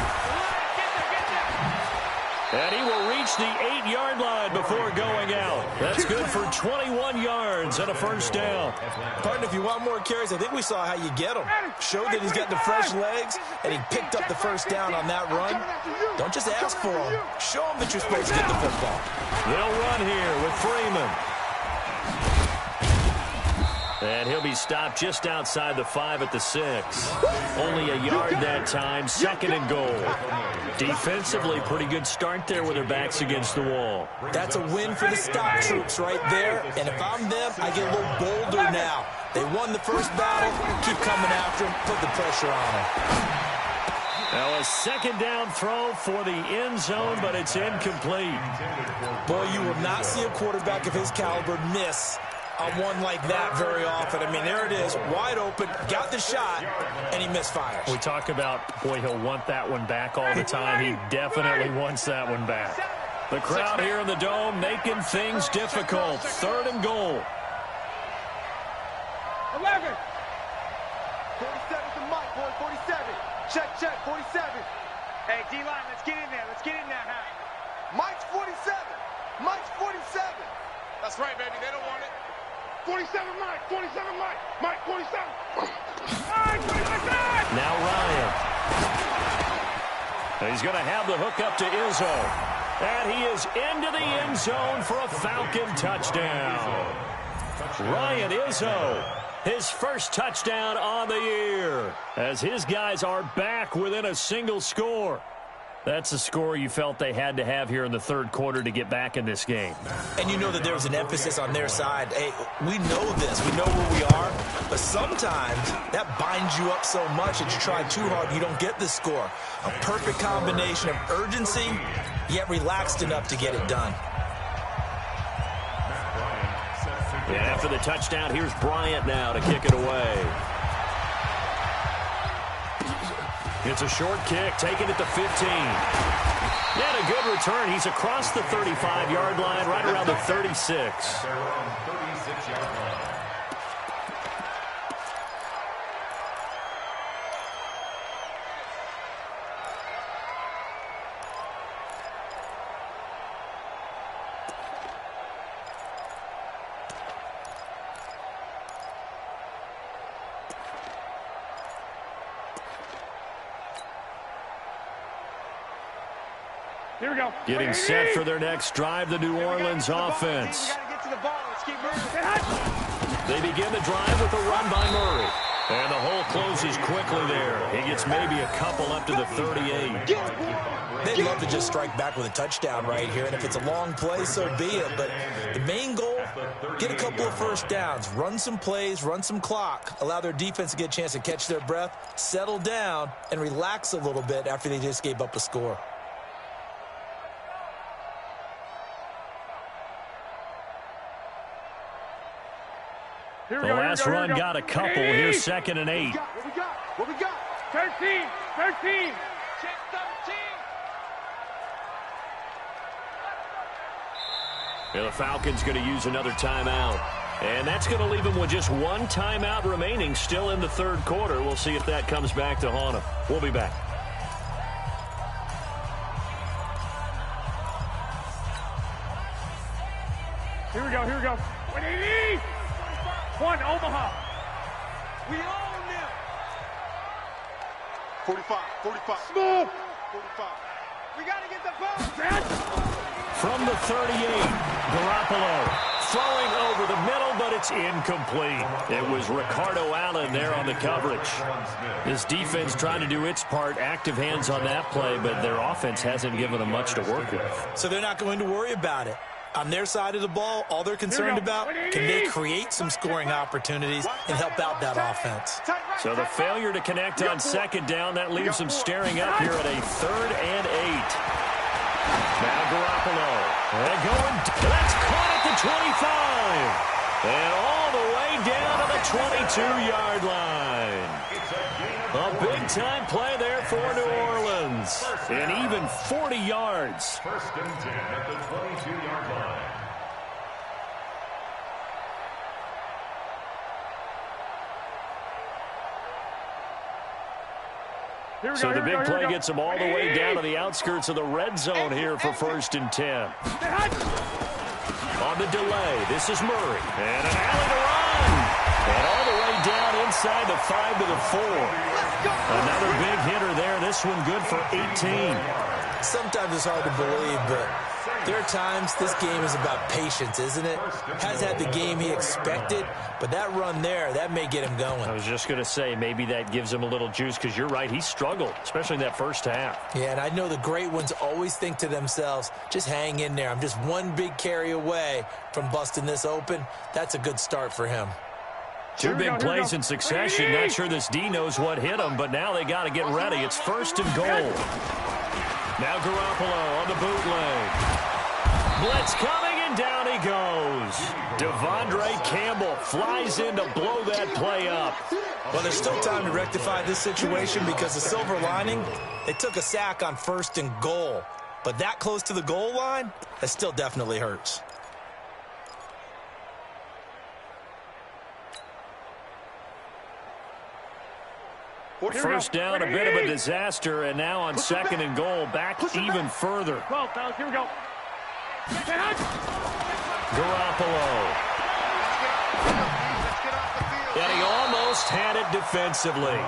And he will reach the 8-yard line before going out. That's good for 21 yards and a 1st down. Partner, if you want more carries, I think we saw how you get him. Showed that he's got the fresh legs, and he picked up the 1st down on that run. Don't just ask for him. Show him that you're supposed to get the football. They'll run here with Freeman. And he'll be stopped just outside the 5 at the 6. Only a yard that time, 2nd and goal. Defensively, pretty good start there with their backs against the wall. That's a win for the stop troops right there. And if I'm them, I get a little bolder now. They won the first battle. Keep coming after them. Put the pressure on them. Now a 2nd down throw for the end zone, but it's incomplete. Boy, you will not see a quarterback of his caliber miss on one like that very often. I mean, there it is, wide open, got the shot, and he misfires. We talk about, boy, he'll want that one back all the time. He definitely wants that one back. The crowd here in the Dome making things difficult. 3rd and goal. 11. check, 47. Hey, D-line, let's get in there. Let's get in there, huh? Mike's 47. Mike's 47. That's right, baby. They don't want it. 47 Mike, 47 Mike, Mike 47. Mike, 47! Now Ryan. He's going to have the hook up to Izzo. And he is into the end zone for a Falcon touchdown. Ryan Izzo, his first touchdown on the year, as his guys are back within a single score. That's the score you felt they had to have here in the third quarter to get back in this game. And you know that there was an emphasis on their side. Hey, we know this. We know where we are. But sometimes that binds you up so much that you try too hard and you don't get the score. A perfect combination of urgency, yet relaxed enough to get it done. And after the touchdown, here's Bryant now to kick it away. It's a short kick, taken at the 15. And a good return. He's across the 35-yard line, right around the 36. Their own 36-yard line. Here we go. Getting set for their next drive, the New Orleans offense. They begin the drive with a run by Murray. And the hole closes quickly there. He gets maybe a couple up to the 38. They'd love to just strike back with a touchdown right here. And if it's a long play, so be it. But the main goal, get a couple of first downs. Run some plays, run some clock. Allow their defense to get a chance to catch their breath, settle down, and relax a little bit after they just gave up a score. The last run got a couple. Here's 2nd and 8. What we got? 13. Check 13. Yeah, the Falcons going to use another timeout. And that's going to leave them with just one timeout remaining still in the third quarter. We'll see if that comes back to haunt them. We'll be back. Here we go, here we go. 180! One, Omaha. We own them. 45, 45. Smooth. 45. We got to get the ball. From the 38, Garoppolo throwing over the middle, but it's incomplete. It was Ricardo Allen there on the coverage. This defense trying to do its part, active hands on that play, but their offense hasn't given them much to work with. So they're not going to worry about it. On their side of the ball, all they're concerned about, can they create some scoring opportunities and help out that offense? So the failure to connect on 2nd down, that leaves them staring up here at a 3rd and 8. Now Garoppolo. And going, that's caught at the 25. And all the way down to the 22-yard line. A big-time play there for New Orleans. And even 40 yards. 1st and 10 at the 22-yard line. So the big play gets them all the way down to the outskirts of the red zone here for 1st and 10. On the delay, this is Murray. And an alley to run. And all the way down inside the 5 to the 4. Another big hitter there. This one good for 18. Sometimes it's hard to believe, but there are times this game is about patience, isn't it? Has had the game he expected, but that run there, that may get him going. I was just going to say, maybe that gives him a little juice, because you're right, he struggled, especially in that first half. Yeah, and I know the great ones always think to themselves, just hang in there. I'm just one big carry away from busting this open. That's a good start for him. Two big plays in succession. Not sure this D knows what hit him, but now they got to get ready. It's 1st and goal. Now Garoppolo on the bootleg. Blitz coming, and down he goes. Devondre Campbell flies in to blow that play up. Well, there's still time to rectify this situation, because the silver lining, they took a sack on 1st and goal. But that close to the goal line, that still definitely hurts. First down, a bit of a disaster, and now on second and goal, back even further. Go, fellas, here we go. Garoppolo. And he almost had it defensively.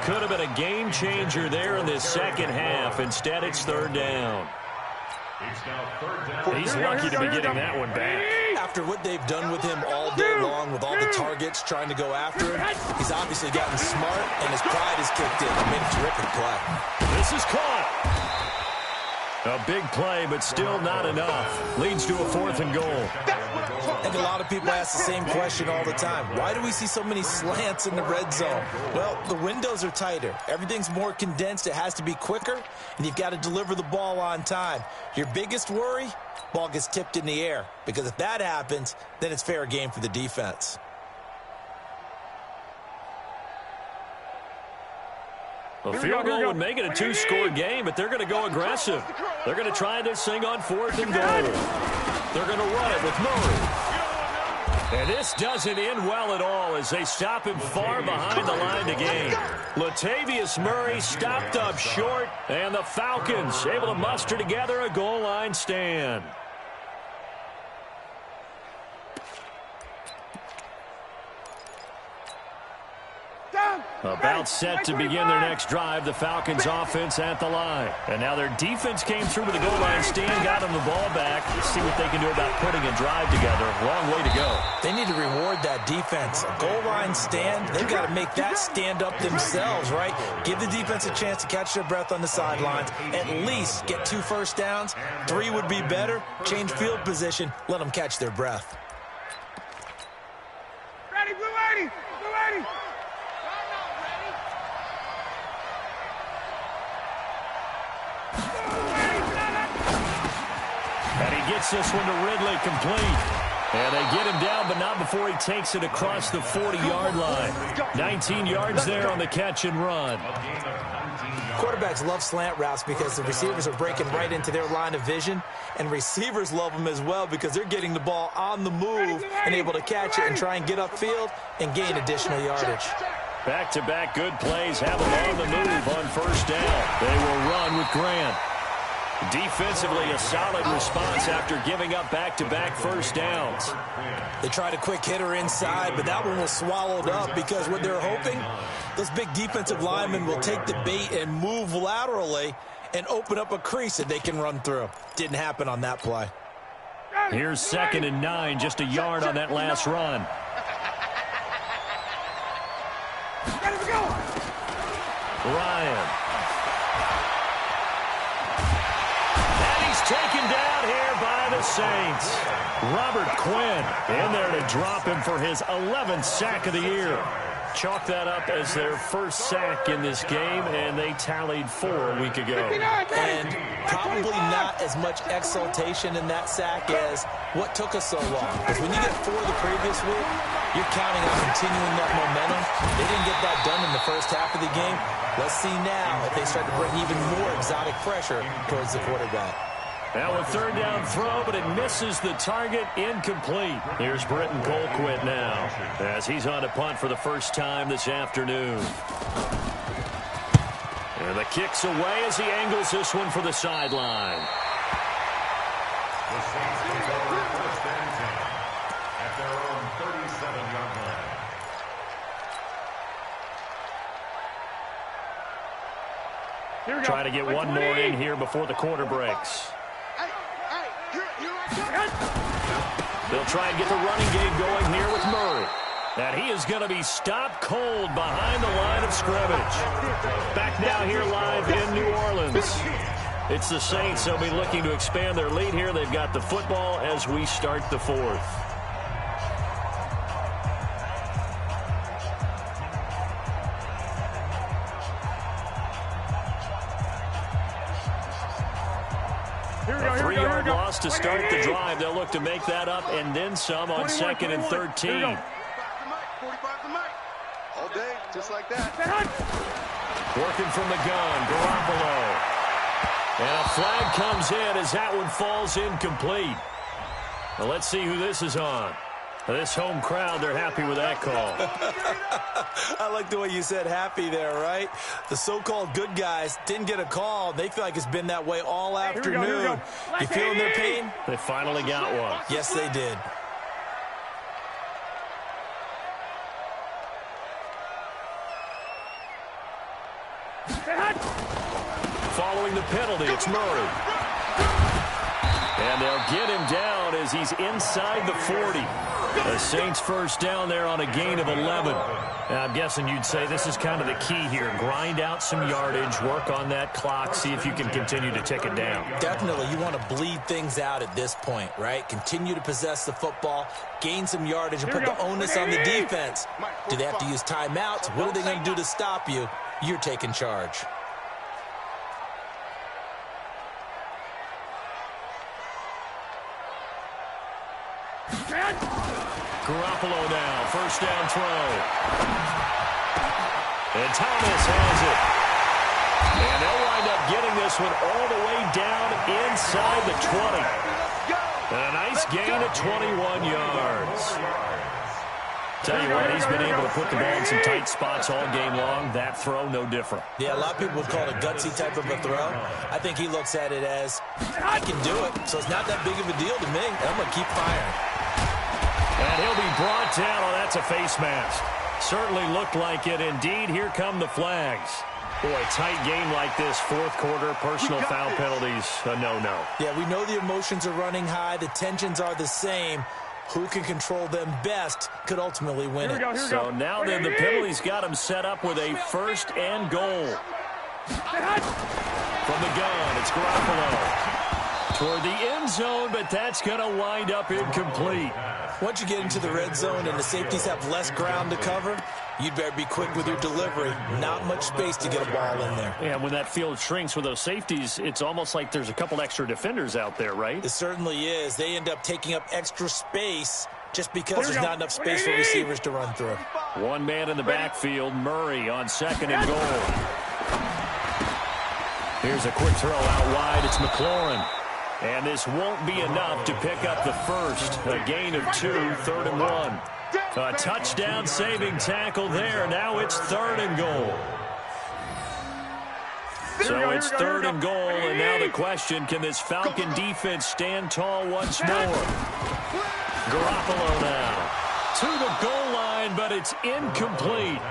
Could have been a game changer there in this second half. Instead, it's third down. He's lucky to be getting that one back. After what they've done with him all day long, with all the targets trying to go after him, he's obviously gotten smart, and his pride has kicked in. He made a terrific play. This is caught. A big play, but still not enough. Leads to a fourth and goal. I think a lot of people ask the same question all the time. Why do we see so many slants in the red zone? Well, the windows are tighter. Everything's more condensed. It has to be quicker, and you've got to deliver the ball on time. Your biggest worry, ball gets tipped in the air, because if that happens, then it's fair game for the defense. A field goal would make it a two-score game, but they're going to go aggressive. They're going to try this thing on fourth and goal. They're going to run it with Murray. And this doesn't end well at all as they stop him far behind the line to gain. Latavius Murray stopped up short, and the Falcons able to muster together a goal line stand. About set to begin their next drive, the Falcons offense at the line. And now their defense came through with a goal line stand, got them the ball back. Let's see what they can do about putting a drive together. Long way to go. They need to reward that defense. A goal line stand, they've got to make that stand up themselves, right? Give the defense a chance to catch their breath on the sidelines. At least get 2 first downs. 3 would be better. Change field position. Let them catch their breath. Ready, blue 80! Blue 80! And he gets this one to Ridley complete. And they get him down, but not before he takes it across the 40-yard line. 19 yards there on the catch and run. Quarterbacks love slant routes because the receivers are breaking right into their line of vision, and receivers love them as well because they're getting the ball on the move and able to catch it and try and get upfield and gain additional yardage. Back-to-back good plays have them on the move on first down. They will run with Grant. Defensively, a solid response after giving up back-to-back first downs. They tried a quick hitter inside, but that one was swallowed up because what they're hoping, those big defensive linemen will take the bait and move laterally and open up a crease that they can run through. Didn't happen on that play. Here's 2nd and 9, just a yard on that last run. Ryan. Taken down here by the Saints. Robert Quinn in there to drop him for his 11th sack of the year. Chalk that up as their first sack in this game, and they tallied 4 a week ago. And probably not as much exultation in that sack as what took us so long. Because when you get 4 the previous week, you're counting on continuing that momentum. They didn't get that done in the first half of the game. Let's see now if they start to bring even more exotic pressure towards the quarterback. Now a 3rd down throw, but it misses the target, incomplete. Here's Britton Colquitt now, as he's on a punt for the first time this afternoon. And the kick's away as he angles this one for the sideline. The Saints will go first and 10 at their own 37-yard line. Try to get one more in here before the quarter breaks. They'll try and get the running game going here with Murray. And he is going to be stopped cold behind the line of scrimmage. Back now here live in New Orleans. It's the Saints. They'll be looking to expand their lead here. They've got the football as we start the 4th. A 3-yard loss to start the drive. They'll look to make that up and then some on 2nd and 13. 45 to Mike. All day, just like that. Working from the gun, Garoppolo. And a flag comes in as that one falls incomplete. Well, let's see who this is on. This home crowd, they're happy with that call. I like the way you said happy there, right? The so-called good guys didn't get a call. They feel like it's been that way all afternoon. You feeling their pain? They finally got one. Yes, they did. Following the penalty, it's Murray. And they'll get him down as he's inside the 40. The Saints first down there on a gain of 11. Now, I'm guessing you'd say this is kind of the key here. Grind out some yardage, work on that clock, see if you can continue to tick it down. Definitely. You want to bleed things out at this point, right? Continue to possess the football, gain some yardage, and put the onus on the defense. Do they have to use timeouts? What are they going to do to stop you? You're taking charge. Garoppolo now, first down throw. And Thomas has it. And they'll wind up getting this one all the way down inside the 20. And a nice gain of 21 yards. Tell you what, he's been able to put the ball in some tight spots all game long. That throw, no different. Yeah, a lot of people would call it a gutsy type of a throw. I think he looks at it as, I can do it, so it's not that big of a deal to me. I'm going to keep firing. And he'll be brought down. Oh, that's a face mask. Certainly looked like it. Indeed, here come the flags. Boy, tight game like this, fourth quarter, personal foul penalties, a no-no. Yeah, we know the emotions are running high. The tensions are the same. Who can control them best could ultimately win it. So now then, the penalties got him set up with a first and goal. From the gun, it's Garoppolo. Toward the end zone, but that's going to wind up incomplete. Once you get into the red zone and the safeties have less ground to cover, you'd better be quick with your delivery. Not much space to get a ball in there. Yeah, when that field shrinks with those safeties, it's almost like there's a couple extra defenders out there, right? It certainly is. They end up taking up extra space just because there's not enough space for receivers to run through. One man in the backfield, Murray on second and goal. Here's a quick throw out wide. It's McLaurin. And this won't be enough to pick up the first. A gain of 2, 3rd and 1. A touchdown-saving tackle there. Now it's 3rd and goal. So it's 3rd and goal, and now the question, can this Falcon defense stand tall once more? Garoppolo now to the goal line, but it's incomplete.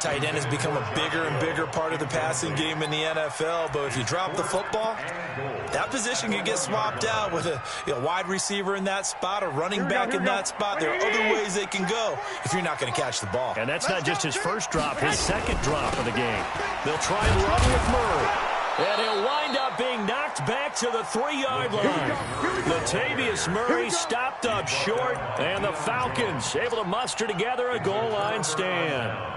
Tight end has become a bigger and bigger part of the passing game in the NFL, but if you drop the football, that position can get swapped out with a wide receiver in that spot, a running back in that spot. There are other ways they can go if you're not going to catch the ball. And that's not just his first drop, his second drop of the game. They'll try and run with Murray. And he'll wind up being knocked back to the 3-yard line. Latavius Murray stopped up short, and the Falcons able to muster together a goal line stand.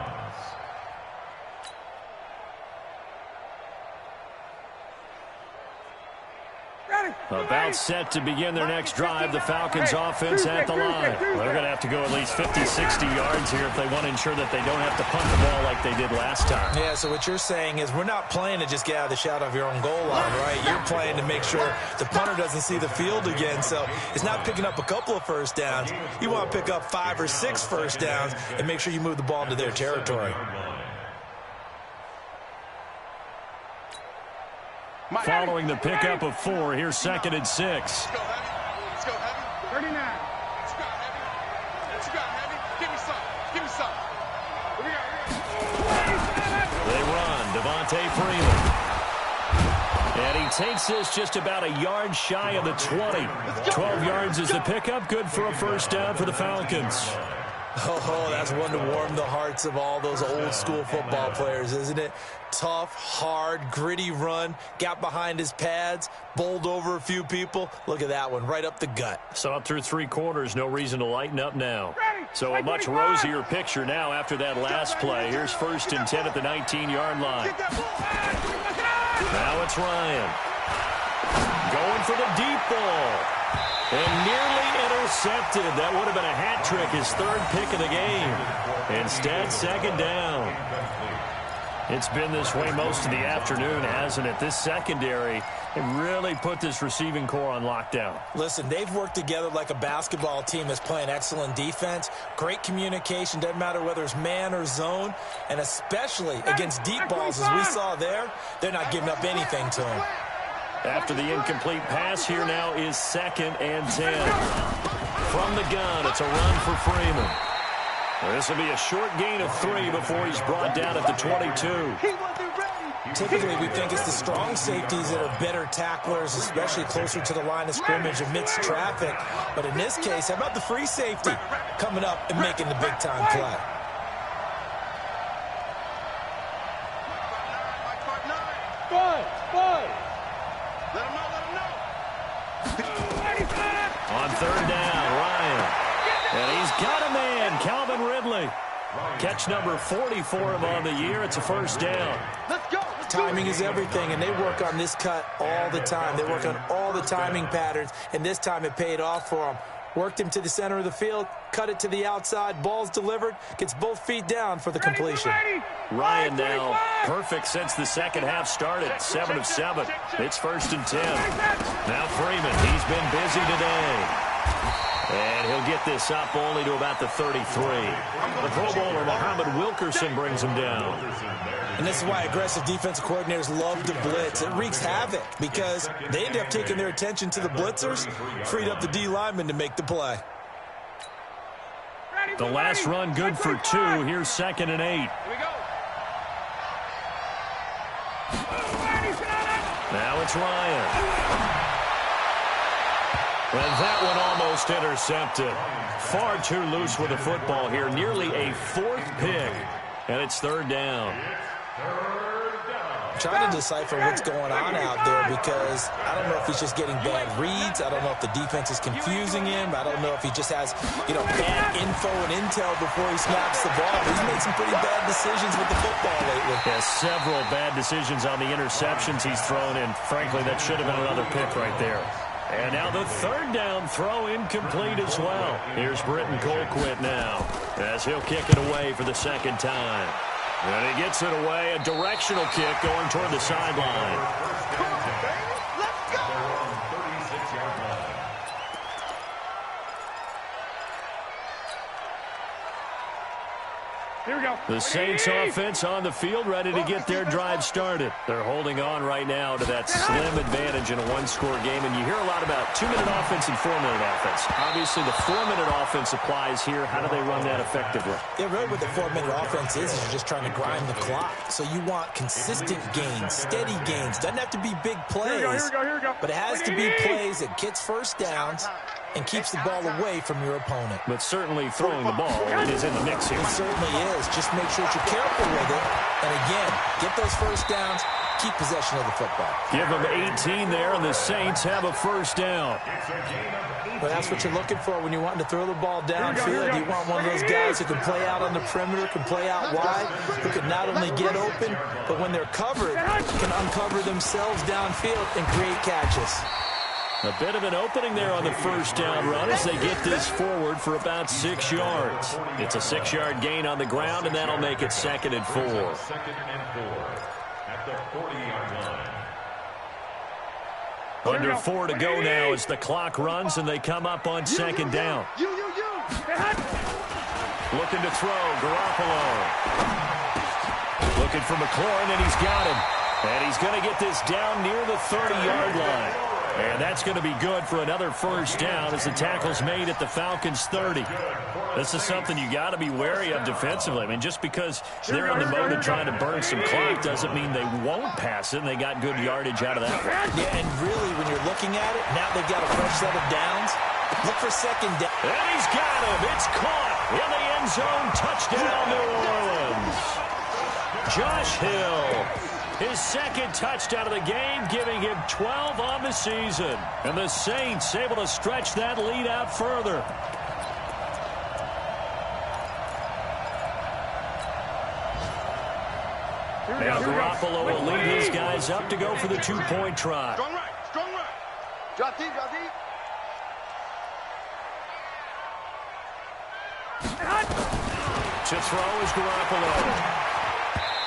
About set to begin their next drive, the Falcons offense at the line. Well, they're going to have to go at least 50, 60 yards here if they want to ensure that they don't have to punt the ball like they did last time. Yeah, so what you're saying is we're not playing to just get out of the shot of your own goal line, right? You're playing to make sure the punter doesn't see the field again. So it's not picking up a couple of first downs. You want to pick up 5 or 6 first downs and make sure you move the ball into their territory. Following the pickup of 4, here's 2nd and 6. Let's go heavy. 39. Let's go heavy. Let's go heavy. Give me some. Give me some. They run. Devontae Freeman. And he takes this just about a yard shy of the 20. 12 yards is the pickup. Good for a first down for the Falcons. Oh, that's one to warm the hearts of all those old school football players, isn't it? Tough, hard, gritty run, got behind his pads, bowled over a few people. Look at that one, right up the gut. So up through 3 quarters, no reason to lighten up now. So a much rosier picture now after that last play. Here's 1st and 10 at the 19-yard line. Now it's Ryan. Going for the deep ball. And nearly intercepted. That would have been a hat trick, his 3rd pick of the game. Instead, 2nd down. It's been this way most of the afternoon, hasn't it? This secondary, it really put this receiving core on lockdown. Listen, they've worked together like a basketball team that's playing excellent defense. Great communication, doesn't matter whether it's man or zone, and especially against deep balls, as we saw there, they're not giving up anything to them. After the incomplete pass, here now is 2nd and 10. From the gun, it's a run for Freeman. This will be a short gain of 3 before he's brought down at the 22. Typically, we think it's the strong safeties that are better tacklers, especially closer to the line of scrimmage amidst traffic. But in this case, how about the free safety coming up and making the big-time play? On 3rd down, Ryan. And he's got a man, Calvin Ridley. Catch number 44 of on the year. It's a 1st down. Let's go. Timing is everything, and they work on this cut all the time. They work on all the timing patterns, and this time it paid off for them. Worked him to the center of the field, cut it to the outside, ball's delivered, gets both feet down for the completion. Ryan now perfect since the second half started, 7 of 7. It's 1st and 10. Now Freeman, he's been busy today. And he'll get this up only to about the 33. The Pro Bowler, Muhammad Wilkerson, brings him down. And this is why aggressive defensive coordinators love to blitz. It wreaks havoc because they end up taking their attention to the blitzers, freed up the D lineman to make the play. The last run good for 2. Here's 2nd and 8. Now it's Ryan. And that one almost intercepted. Far too loose with the football here. Nearly a 4th pick. And it's 3rd down. Trying to decipher what's going on out there because I don't know if he's just getting bad reads. I don't know if the defense is confusing him. I don't know if he just has, bad info and intel before he snaps the ball. But he's made some pretty bad decisions with the football lately. Yeah, several bad decisions on the interceptions he's thrown in. Frankly, that should have been another pick right there. And now the 3rd down throw incomplete as well. Here's Britton Colquitt now as he'll kick it away for the 2nd time. And he gets it away, a directional kick going toward the sideline. Let's go. Here we go. The Saints offense on the field, ready to get their drive started. They're holding on right now to that slim advantage in a 1-score game. And you hear a lot about 2-minute offense and 4-minute offense. Obviously, the 4-minute offense applies here. How do they run that effectively? Yeah, really what the 4-minute offense is you're just trying to grind the clock. So you want consistent gains, steady gains. Doesn't have to be big plays. Here we go. But it has to be plays that gets 1st downs and keeps the ball away from your opponent. But certainly throwing the ball, it is in the mix here. It certainly is. Just make sure that you're careful with it. And again, get those 1st downs, keep possession of the football. Give them 18 there, and the Saints have a 1st down. Well, that's what you're looking for when you're wanting to throw the ball downfield. You want one of those guys who can play out on the perimeter, can play out wide, who can not only get open, but when they're covered, can uncover themselves downfield and create catches. A bit of an opening there on the 1st down run as they get this forward for about 6 yards. It's a 6-yard gain on the ground, and that'll make it 2nd and 4. 2nd and 4 at the 40-yard line. Under 4 to go now as the clock runs, and they come up on 2nd down. Looking to throw, Garoppolo. Looking for McLaurin, and he's got him. And he's going to get this down near the 30-yard line. And that's going to be good for another 1st down as the tackle's made at the Falcons' 30. This is something you got to be wary of defensively. I mean, just because they're in the mode of trying to burn some clock doesn't mean they won't pass it, and they got good yardage out of that one. Yeah, and really, when you're looking at it, now they've got a fresh set of downs. Look for 2nd down. And he's got him. It's caught in the end zone. Touchdown, New Orleans. Josh Hill. His 2nd touchdown of the game, giving him 12 on the season. And the Saints able to stretch that lead out further. Now Garoppolo will lead his guys up to go for the 2-point try. Strong right. Drop deep, drop deep. To throw is Garoppolo.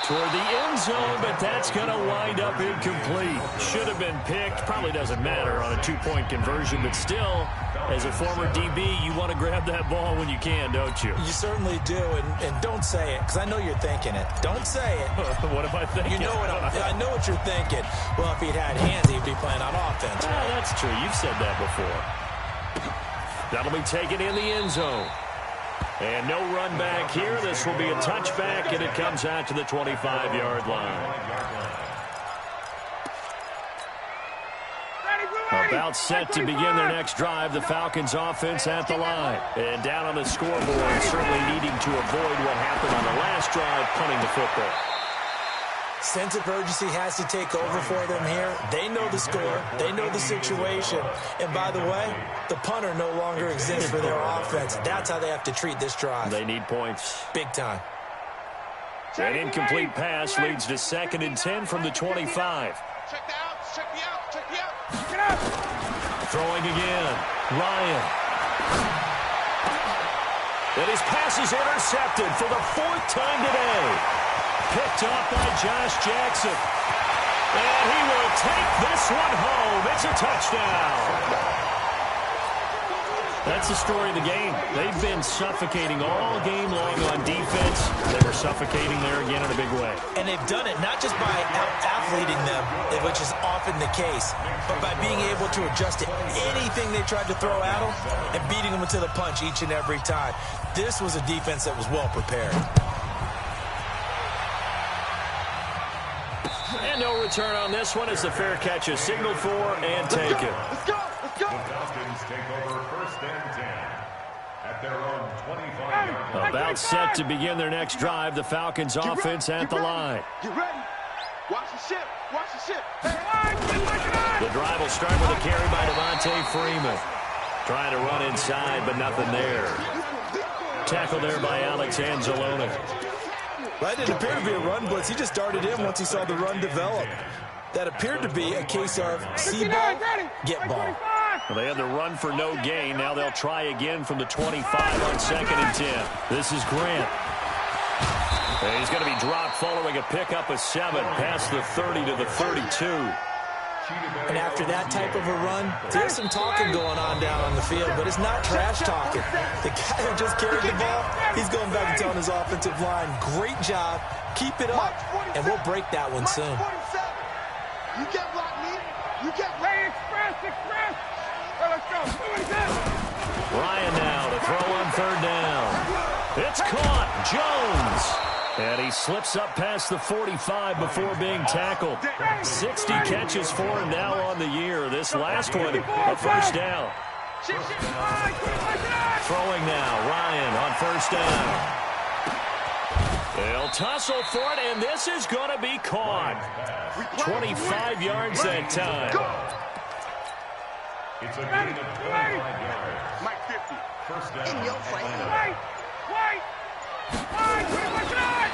toward the end zone, but that's going to wind up incomplete. Should have been picked. Probably doesn't matter on a two-point conversion, but still, as a former DB, you want to grab that ball when you can, don't you? You certainly do, and don't say it, because I know you're thinking it. Don't say it. What am I thinking? You know I know what you're thinking. Well, if he'd had hands, he'd be playing on offense. Well, that's true. You've said that before. That'll be taken in the end zone. And no run back here. This will be a touchback, and it comes out to the 25-yard line. About set to begin their next drive. The Falcons offense at the line. And down on the scoreboard, certainly needing to avoid what happened on the last drive, punting the football. Sense of urgency has to take over for them here. They know the score. They know the situation. And by the way, the punter no longer exists for their offense. That's how they have to treat this drive. They need points. Big time. An incomplete pass leads to 2nd and 10 from the 25. Check the outs. Check the outs. Check the outs. Get out. Throwing again. Ryan. And his pass is intercepted for the 4th time today. Picked off by Josh Jackson. And he will take this one home. It's a touchdown. That's the story of the game. They've been suffocating all game long on defense. They were suffocating there again in a big way. And they've done it not just by out-athleting them, which is often the case, but by being able to adjust to anything they tried to throw at them and beating them to the punch each and every time. This was a defense that was well prepared. And no return on this one as the fair catch is signaled for and taken. Let's go. Let's go. The Falcons take over 1st and 10 at their own 25-yard line. About set to begin their next drive. The Falcons offense at the line. Get ready. Watch the ship. Watch the ship. The drive will start with a carry by Devontae Freeman. Trying to run inside, but nothing there. Tackled there by Alex Anzalone. That didn't appear to be a run blitz. He just darted in once he saw the run develop. That appeared to be a case of see ball, get ball. Well, they had the run for no gain. Now they'll try again from the 25 on 2nd and 10. This is Grant. And he's going to be dropped following a pickup of 7 past the 30 to the 32. And after that type of a run, there's some talking going on down on the field, but it's not trash talking. The guy who just carried the ball, he's going back and telling his offensive line, great job, keep it up, and we'll break that one soon. You get blocked, me. You get Express. Let's go. Ryan now to throw on 3rd down. It's caught. Jones. And he slips up past the 45 before being tackled. 60 catches for him now on the year. This last one, a 1st down. Throwing now, Ryan on 1st down. They'll tussle for it, and this is going to be caught. 25 yards that time. It's a gain of 25 yards. Mike 50. 1st down.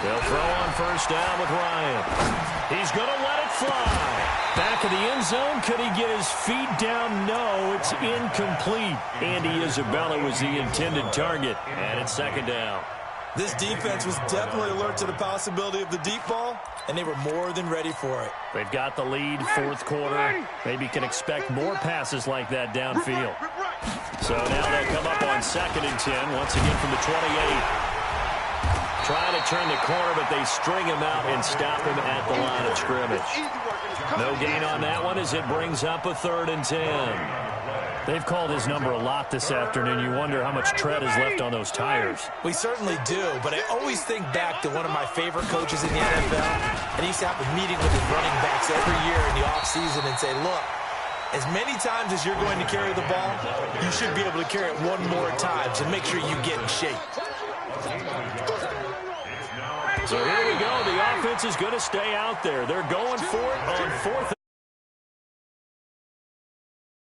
They'll throw on 1st down with Ryan. He's going to let it fly. Back of the end zone. Could he get his feet down? No, it's incomplete. Andy Isabella was the intended target. And it's 2nd down. This defense was definitely alert to the possibility of the deep ball, and they were more than ready for it. They've got the lead, 4th quarter. Maybe can expect more passes like that downfield. So now they'll come up on 2nd and 10, once again from the 28. Trying to turn the corner, but they string him out and stop him at the line of scrimmage. No gain on that one as it brings up a 3rd and 10. They've called his number a lot this afternoon. You wonder how much tread is left on those tires. We certainly do, but I always think back to one of my favorite coaches in the NFL, and he used to have a meeting with his running backs every year in the offseason and say, look, as many times as you're going to carry the ball, you should be able to carry it one more time, so make sure you get in shape. So here we go. The offense is going to stay out there. They're going for it on 4th.